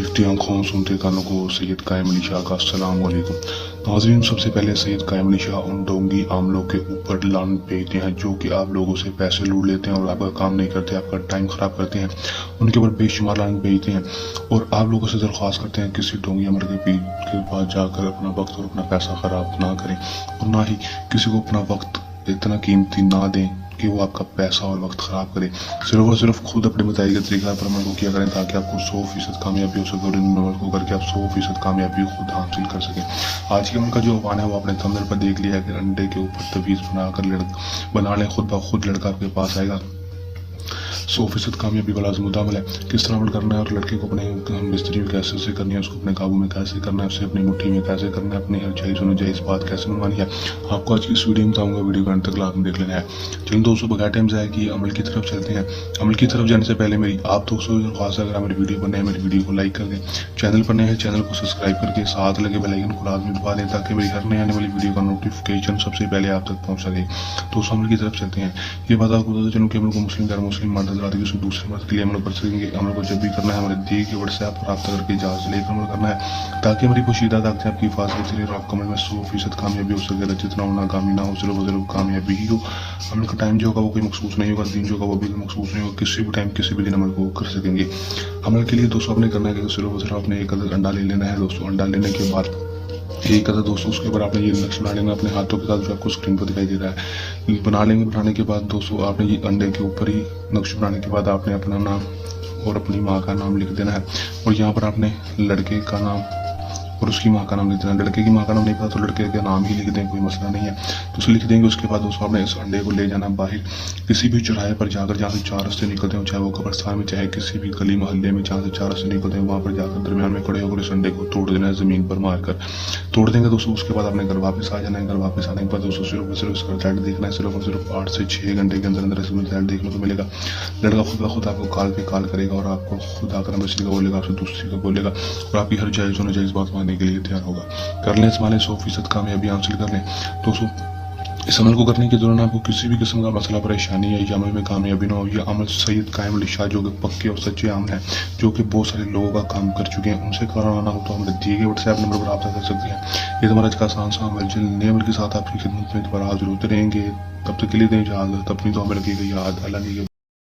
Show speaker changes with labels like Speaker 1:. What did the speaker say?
Speaker 1: देखते आंखों सुनते कानों को सैयद कायम अली शाह का अस्सलाम वालेकुम। नाज़रीन, सबसे पहले सैयद कायम अली शाह उन ढोंगी आमलों के ऊपर लानत भेजते हैं जो कि आप लोगों से पैसे लूट लेते हैं और आपका काम नहीं करते, आपका टाइम ख़राब करते हैं। उनके ऊपर बेशुमार लानत भेजते हैं और आप लोगों से दरख्वास्त करते हैं किसी ढोंगी अमर के पीर के पास जाकर अपना वक्त और अपना पैसा ख़राब ना करें और ना ही किसी को अपना वक्त इतना कीमती ना दें कि वो आपका पैसा और वक्त ख़राब करे। सिर्फ और सिर्फ खुद अपने बताए गए तरीका पर अमल को किया करें ताकि आपको 100% कामयाबी हो सके और इन अमल को करके आप 100% कामयाबी खुद हासिल कर सकें। आज के अमल का जो आह्वान है वो आपने थंबनेल पर देख लिया है कि अंडे के ऊपर तवीज़ बनाकर बना लें, खुद ब खुद लड़का आपके पास आएगा। 100% कामयाबी वाला आज़मूदा अमल है। किस तरह अमल करना है और लड़के को अपने बिस्तरी में कैसे से करनी है, उसको अपने काबू में कैसे करना है, उसे अपनी मुट्ठी में कैसे करना है, अपनी हर जायज़ और नाजायज़ बात कैसे मनवानी है, आपको आज की इस वीडियो में बताऊंगा। वीडियो को अंत तक लाजमी देख लेना है। चलिए दोस्तों, बगैर टाइम ज़ाया किए अमल की तरफ चलते हैं। अमल की तरफ जाने से पहले मेरी आप दोस्तों खास अगर मेरी वीडियो पर नए मेरी वीडियो को लाइक कर दें, चैनल पर नए हैं चैनल को सब्सक्राइब करके साथ लगे बेल आइकन को लाजमी दबा दें ताकि मेरी हर नई आने वाली वीडियो का नोटिफिकेशन सबसे पहले आप तक पहुँच सके। दोस्तों, अमल की तरफ चलते हैं। ये बात आपको बताते चलूँ कि अमल को मुस्लिम गैर मुस्लिम मर्द हज़रात किसी दूसरे मर्द के लिए अमल कर सकेंगे। अमल को जब भी करना है हमारे दिए के व्हाट्सएप पर रब्ता करके इजाज़त लेकर अमल करना है ताकि हमारी पोशीदा ताकतें आपकी हिफाजत के लिए आपका अमल में 100% कामयाबी हो सके। जितना हो नाकामी ना हो, सिर्फ कामयाबी ही हो। अमल का टाइम जो होगा वो कोई मखसूस नहीं होगा, दिन जो होगा वो भी मखसूस नहीं होगा। किसी भी टाइम किसी भी दिन अमल को कर सकेंगे। अमल के लिए दोस्तों आपने करना है कि सिर्फ आपने एक अदद अंडा ले लेना है। दोस्तों, अंडा लेने के बाद एक अदद दोस्तों उसके ऊपर आपने ये नक्श बना लेना अपने हाथों के साथ जो आपको स्क्रीन पर दिखाई दे रहा है। बना लेंगे। बनाने के बाद दोस्तों आपने ये अंडे के ऊपर ही नक्श बनाने के बाद आपने अपना नाम और अपनी माँ का नाम लिख देना है और यहाँ पर आपने लड़के का नाम और उसकी माँ का नाम लिख देना। लड़के की माँ का नाम नहीं पता तो लड़के का नाम ही लिख दें, कोई मसला नहीं है। तो उसे लिख देंगे। उसके बाद दोस्तों आपने इस अंडे को ले जाना बाहर किसी भी चौराहे पर जाकर, जहाँ से 4 रास्ते निकलते हो, चाहे वो कब्रिस्तान में चाहे किसी भी गली मोहल्ले में जहाँ से 4 रास्ते निकलते हैं, वहाँ पर जाकर दरमियान में खड़े होकर इस अंडे को तोड़ देना है, ज़मीन पर मारकर तोड़ देंगे दोस्तों। उसके बाद आपने घर वापस आ जाना है। घर वापस आने के बाद दोस्तों सिर्फ और सिर्फ इसका रिजल्ट देखना है। सिर्फ और सिर्फ 8 से 6 घंटे के अंदर अंदर इसका रिजल्ट देखने को मिलेगा। लड़का खुद ब खुद आपको कॉल करेगा और आपको खुद आकर नंबर का बोलेगा, आपसे दूसरी का बोलेगा और आपकी हर जायज़ और नाजायज़ बात मानने के लिए तैयार होगा। कर लें, इस माने 100% कामयाबी हासिल कर लें। दोस्तों, इस अमल को करने के दौरान आपको किसी भी किस्म का मसला परेशानी या अमल में कामयाबी ना हो। यह अमल सैयद कायम अली शाह जो कि पक्के और सच्चे अमल हैं, जो कि बहुत सारे लोगों का काम कर चुके हैं, उनसे कराना हो तो हमारे दिए गए व्हाट्सएप नंबर पर रब्ता कर सकते हैं। ये हमारा आज का आसान सा अमल जल्द नए अमल के साथ आपकी खिदमत में दोबारा हाजिर होते रहेंगे। तब तक के लिए दें इजाज़त। अपनी तो अमल की याद अल्लाह की